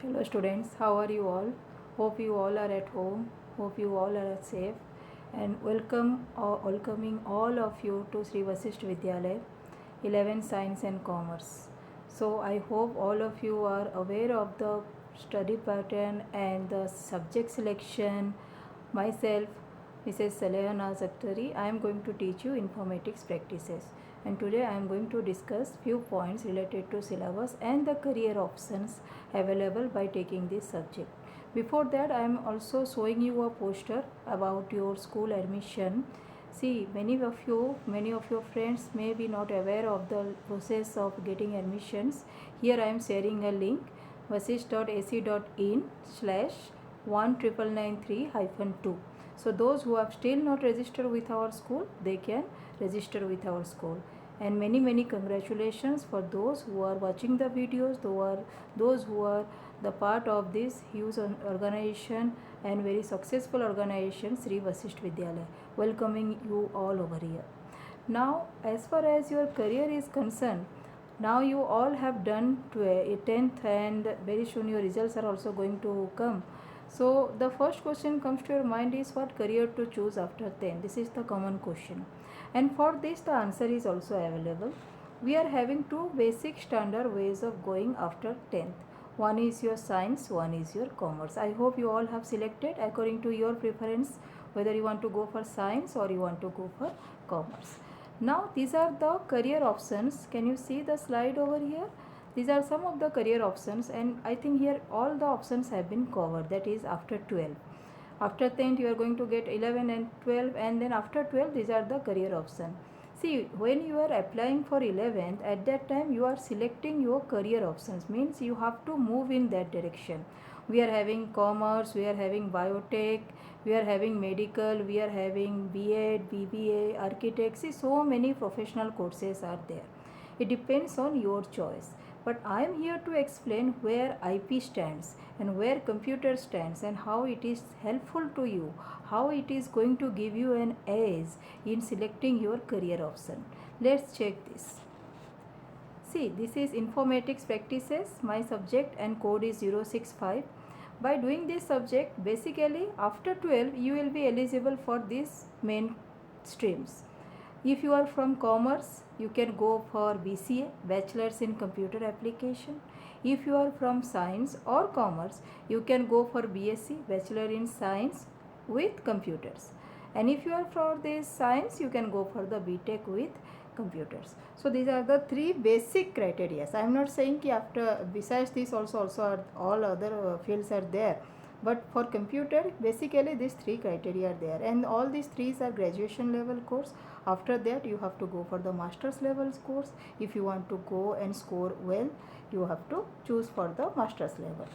Hello students, how are you all? Hope you all are at home. Hope you all are safe. And welcoming all of you to Sri Vasisht Vidyalaya, 11 Science and Commerce. So I hope all of you are aware of the study pattern and the subject selection. Myself, Mrs. Salehana Zakhtari, I am going to teach you informatics practices. And today I am going to discuss few points related to syllabus and the career options available by taking this subject. Before that, I am also showing you a poster about your school admission. See, many of your friends may be not aware of the process of getting admissions. Here I am sharing a link vasisht.ac.in slash 19993-2. So those who have still not registered with our school, they can register with our school. And many congratulations for those who are watching the videos, those who are the part of this huge organization and very successful organization, Sri Vasisht Vidyalaya. Welcoming you all over here. Now, as far as your career is concerned, now you all have done 10th and very soon your results are also going to come. So the first question comes to your mind is what career to choose after 10. This is the common question. And for this the answer is also available. We are having two basic standard ways of going after 10th. One is your science, one is your commerce. I hope you all have selected according to your preference whether you want to go for science or you want to go for commerce. Now these are the career options. Can you see the slide over here? These are some of the career options, and I think here all the options have been covered, that is after 12. After 10th you are going to get 11 and 12, and then after 12 these are the career option. See, when you are applying for 11th, at that time you are selecting your career options, means you have to move in that direction. We are having commerce, we are having biotech, we are having medical, we are having B.Ed, BBA, architects. See, so many professional courses are there. It depends on your choice. But I am here to explain where IP stands and where computer stands and how it is helpful to you, how it is going to give you an edge in selecting your career option. Let's check this. See, this is informatics practices. My subject and code is 065. By doing this subject, basically after 12 you will be eligible for these main streams. If you are from commerce, you can go for BCA, Bachelor's in Computer Application. If you are from science or commerce, you can go for BSc, Bachelor in Science with Computers. And if you are for this science, you can go for the BTech with computers. So these are the three basic criteria. I am not saying that after besides this also are, all other fields are there, but for computer basically these three criteria are there, and all these three are graduation level course. After that you have to go for the master's level course. If you want to go and score well, you have to choose for the master's level.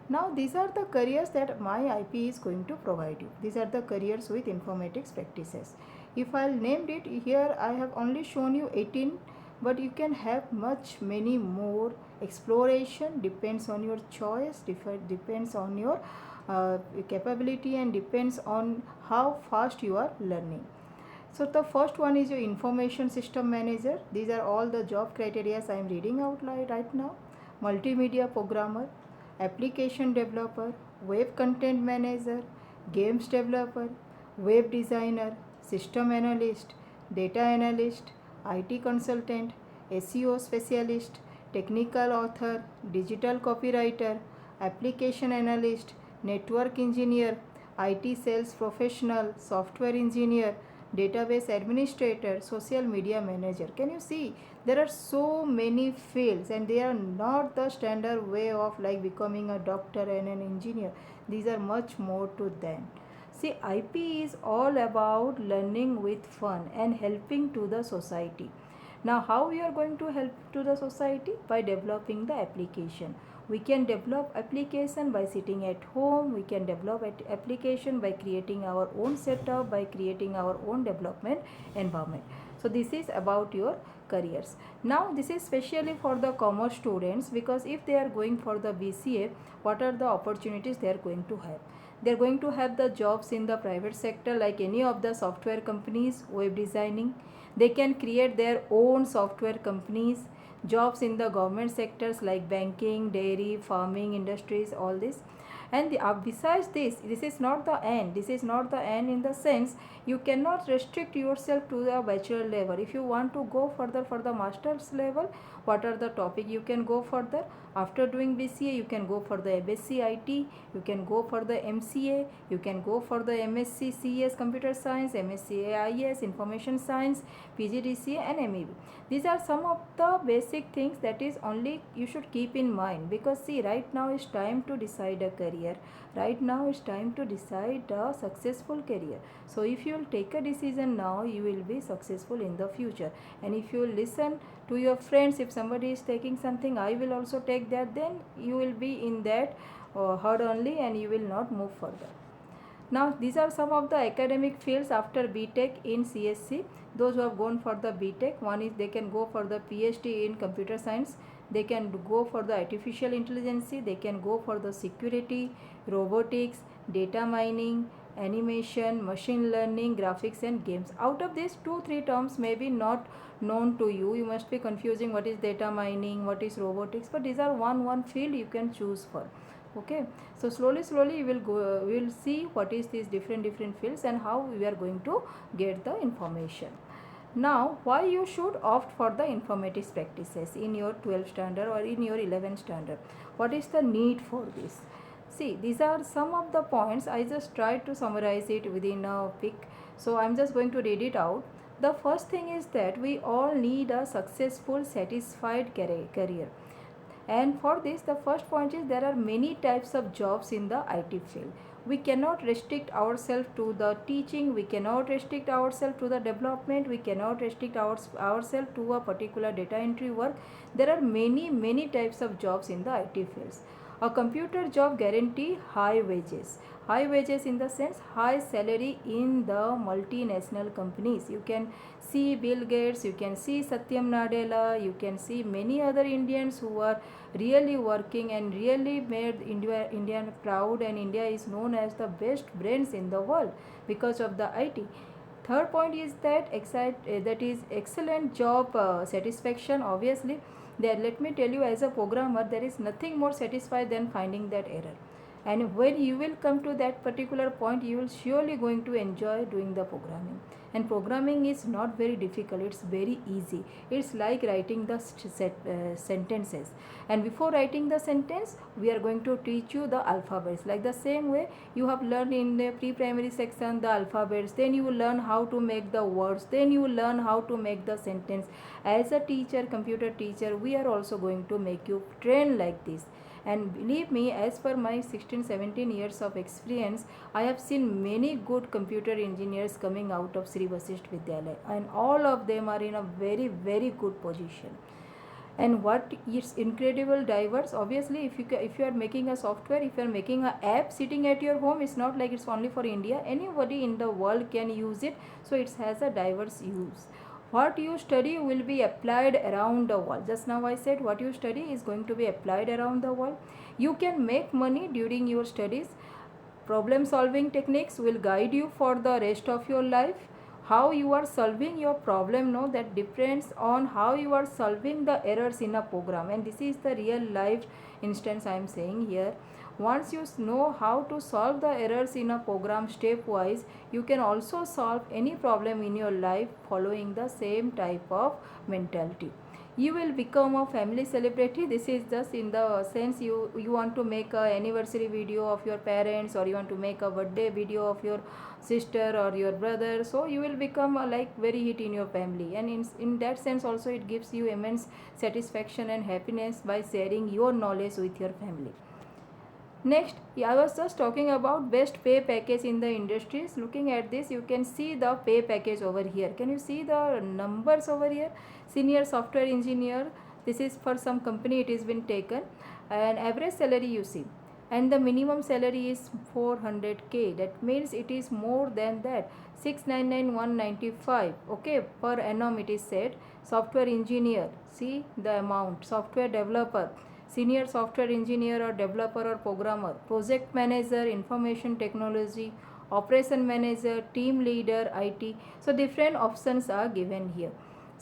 Now these are the careers that my IP is going to provide you. These are the careers with informatics practices. If I'll named it here, I have only shown you 18, but you can have many more. Exploration depends on your choice, depends on your capability, and depends on how fast you are learning. So the first one is your information system manager. These are all the job criteria I am reading out right now. Multimedia programmer, application developer, web content manager, games developer, web designer, system analyst, data analyst, IT consultant, SEO specialist, technical author, digital copywriter, application analyst, network engineer, IT sales professional, software engineer, database administrator, social media manager. Can you see there are so many fields, and they are not the standard way of like becoming a doctor and an engineer. These are much more to them. See, IP is all about learning with fun and helping to the society. Now how we are going to help to the society? By developing the application. We can develop application by sitting at home. We can develop application by creating our own setup, by creating our own development environment. So this is about your careers. Now this is specially for the commerce students, because if they are going for the BCA, what are the opportunities they are going to have? They are going to have the jobs in the private sector like any of the software companies, web designing. They can create their own software companies. jobs in the government sectors like banking, dairy, farming, industries, all this. And besides this is not the end. This is not the end in the sense you cannot restrict yourself to the bachelor level. If you want to go further for the master's level, what are the topic you can go further? After doing BCA, you can go for the MSc IT, you can go for the MCA, you can go for the MSc CS Computer Science, MSc AIS Information Science, PGDCA and MEB. These are some of the basic things that is only you should keep in mind, because see, right now is time to decide a career. Right now is time to decide a successful career. So if you will take a decision now, you will be successful in the future. And if you listen to your friends, if somebody is taking something, I will also take that, then you will be in that herd only and you will not move further. Now these are some of the academic fields after BTech in CSC. Those who have gone for the BTech, one is they can go for the PhD in computer science, they can go for the artificial intelligence, they can go for the security, robotics, data mining, animation, machine learning, graphics and games. Out of these 2-3 terms may be not known to you. You must be confusing what is data mining, what is robotics, but these are one field you can choose for. Okay, so slowly you will go, we will see what is these different fields and how we are going to get the information. Now why you should opt for the informatics practices in your 12th standard or in your 11th standard? What is the need for this? See, these are some of the points. I just tried to summarize it within a pic, so I'm just going to read it out. The first thing is that we all need a successful, satisfied career. And for this, the first point is there are many types of jobs in the IT field. We cannot restrict ourselves to the teaching, we cannot restrict ourselves to the development, we cannot restrict ourselves to a particular data entry work. There are many types of jobs in the IT fields. A computer job guarantee high wages. High wages in the sense high salary in the multinational companies. You can see Bill Gates, you can see Satyam Nadella, you can see many other Indians who are really working and really made India proud, and India is known as the best brains in the world because of the IT. Third point is that that is excellent job satisfaction. Obviously, there, let me tell you, as a programmer, there is nothing more satisfied than finding that error. And when you will come to that particular point, you will surely going to enjoy doing the programming. And programming is not very difficult, it's very easy. It's like writing the sentences, and before writing the sentence we are going to teach you the alphabets. Like the same way you have learned in the pre-primary section the alphabets, then you will learn how to make the words, then you will learn how to make the sentence. As a teacher, computer teacher, we are also going to make you train like this. And believe me, as per my 16-17 years of experience, I have seen many good computer engineers coming out of Sri Vasisht Vidyalaya, and all of them are in a very good position. And what is incredible diverse, obviously if you are making a software, if you are making an app sitting at your home, it's not like it's only for India. Anybody in the world can use it, so it has a diverse use. What you study will be applied around the world. Just now I said what you study is going to be applied around the world. You can make money during your studies. Problem solving techniques will guide you for the rest of your life. How you are solving your problem, no, that depends on how you are solving the errors in a program. And this is the real life instance I am saying here. Once you know how to solve the errors in a program stepwise, you can also solve any problem in your life following the same type of mentality. You will become a family celebrity. This is just in the sense you want to make a anniversary video of your parents, or you want to make a birthday video of your sister or your brother, so you will become like very hit in your family. And in that sense also it gives you immense satisfaction and happiness by sharing your knowledge with your family. Next, I was just talking about best pay package in the industries. Looking at this, you can see the pay package over here. Can you see the numbers over here? Senior software engineer, this is for some company it has been taken, and average salary you see, and the minimum salary is 400k. That means it is more than that, 699,195, okay, per annum it is said. Software engineer, see the amount. Software developer, senior software engineer or developer or programmer, project manager, information technology, operation manager, team leader, IT. So different options are given here.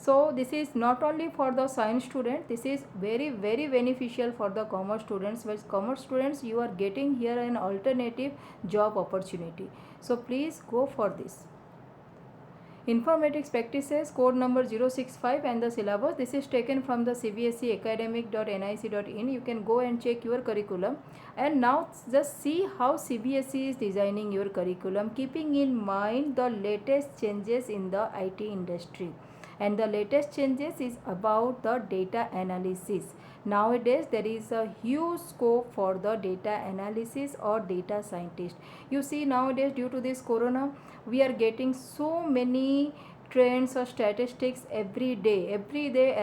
So this is not only for the science student, this is very very beneficial for the commerce students. But commerce students, you are getting here an alternative job opportunity, so please go for this. Informatics practices code number 065 and the syllabus. This is taken from the CBSE academic.nic.in. You can go and check your curriculum. And now just see how CBSE is designing your curriculum, keeping in mind the latest changes in the IT industry. And the latest changes is about the data analysis. Nowadays there is a huge scope for the data analysis or data scientist. You see, nowadays due to this corona, we are getting so many trends or statistics every day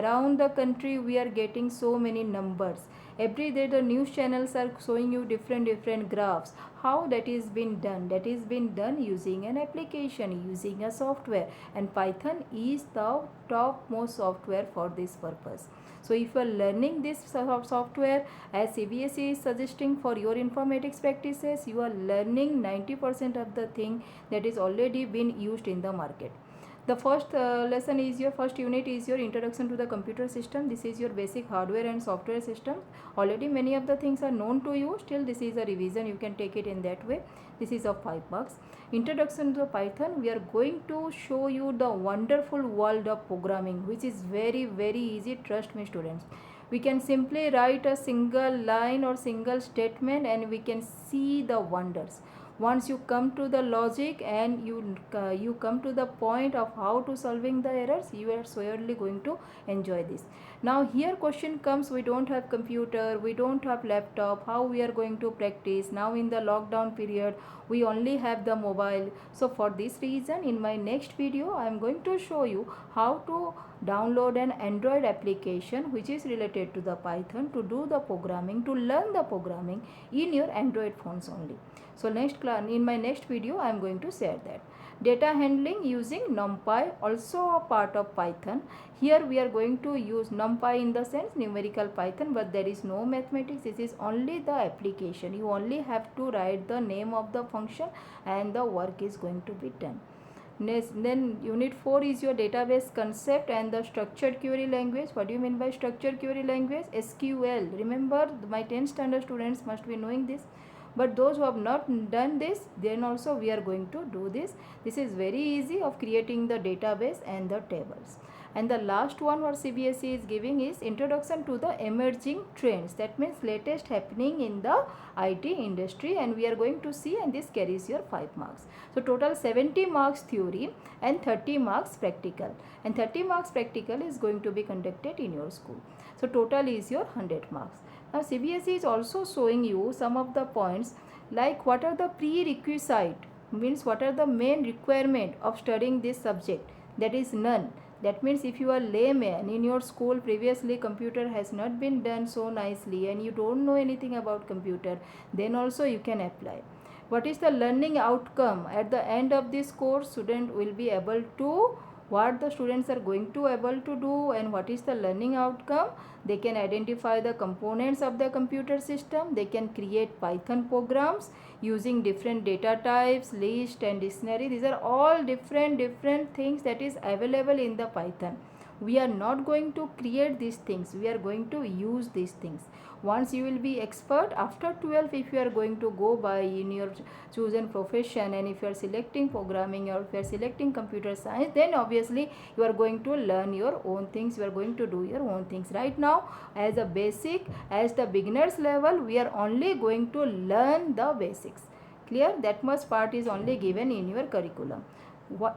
around the country. We are getting so many numbers every day. The news channels are showing you different graphs. How that is been done? That is been done using an application, using a software, and Python is the topmost software for this purpose. So if you are learning this software as CBSE is suggesting for your informatics practices, you are learning 90% of the thing that is already been used in the market. The first lesson is your first unit is your introduction to the computer system. This is your basic hardware and software system. Already many of the things are known to you. Still this is a revision. You can take it in that way. This is of 5 marks. Introduction to Python. We are going to show you the wonderful world of programming, which is very very easy. Trust me students. We can simply write a single line or single statement and we can see the wonders. Once you come to the logic and you come to the point of how to solving the errors, you are surely going to enjoy this. Now here question comes, we don't have computer, we don't have laptop, how we are going to practice? Now in the lockdown period we only have the mobile. So for this reason, in my next video I am going to show you how to download an Android application which is related to the Python to do the programming, to learn the programming in your Android phones only. So next class, in my next video I am going to share that. Data handling using NumPy, also a part of Python. Here we are going to use NumPy in the sense numerical Python, but there is no mathematics. This is only the application. You only have to write the name of the function and the work is going to be done. Next, then unit 4 is your database concept and the structured query language. What do you mean by structured query language? SQL. Remember, my 10th standard students must be knowing this. But those who have not done this, then also we are going to do this. This is very easy of creating the database and the tables. And the last one what CBSE is giving is introduction to the emerging trends. That means latest happening in the IT industry, and we are going to see, and this carries your 5 marks. So total 70 marks theory and 30 marks practical. And 30 marks practical is going to be conducted in your school. So total is your 100 marks. Now CBSE is also showing you some of the points like what are the prerequisite, means what are the main requirement of studying this subject. That is none. That means if you are layman in your school, previously computer has not been done so nicely and you don't know anything about computer, then also you can apply. What is the learning outcome? At the end of this course, student will be able to, what the students are going to able to do and what is the learning outcome. They can identify the components of the computer system. They can create Python programs using different data types, list and dictionary. These are all different things that is available in the Python. We are not going to create these things. We are going to use these things. Once you will be expert after 12, if you are going to go by in your chosen profession, and if you are selecting programming or if you are selecting computer science, then obviously you are going to learn your own things. You are going to do your own things. Right now, as a basic, as the beginners level, we are only going to learn the basics. Clear? That much part is only given in your curriculum.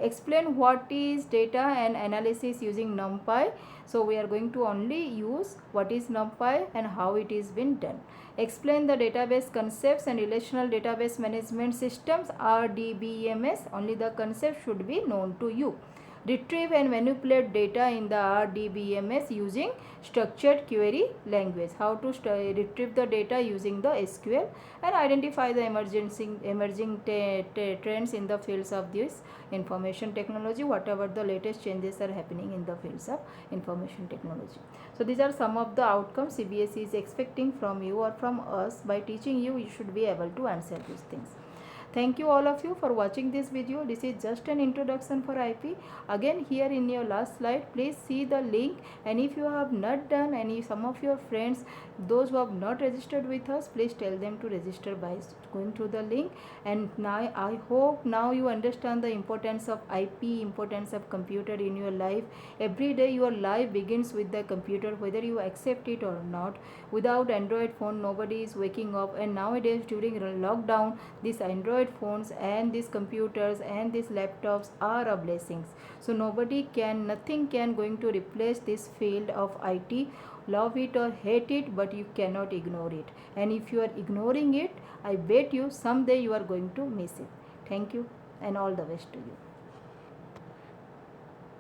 Explain what is data and analysis using NumPy. So we are going to only use what is NumPy and how it is been done. Explain the database concepts and relational database management systems, RDBMS. Only the concept should be known to you. Retrieve and manipulate data in the RDBMS using structured query language. How to retrieve the data using the SQL, and identify the emerging trends in the fields of this information technology, whatever the latest changes are happening in the fields of information technology. So these are some of the outcomes CBSE is expecting from you or from us. By teaching you, you should be able to answer these things. Thank you all of you for watching this video. This is just an introduction for IP. Again, here in your last slide, please see the link, and if you have not done, and if some of your friends, those who have not registered with us, please tell them to register by going through the link. And now I hope now you understand the importance of IP, importance of computer in your life. Every day your life begins with the computer, whether you accept it or not. Without Android phone, nobody is waking up, and nowadays during lockdown, these Android phones and these computers and these laptops are a blessings. So nothing can going to replace this field of IT. Love it or hate it, but you cannot ignore it. And if you are ignoring it, I bet you someday you are going to miss it. Thank you and all the best to you.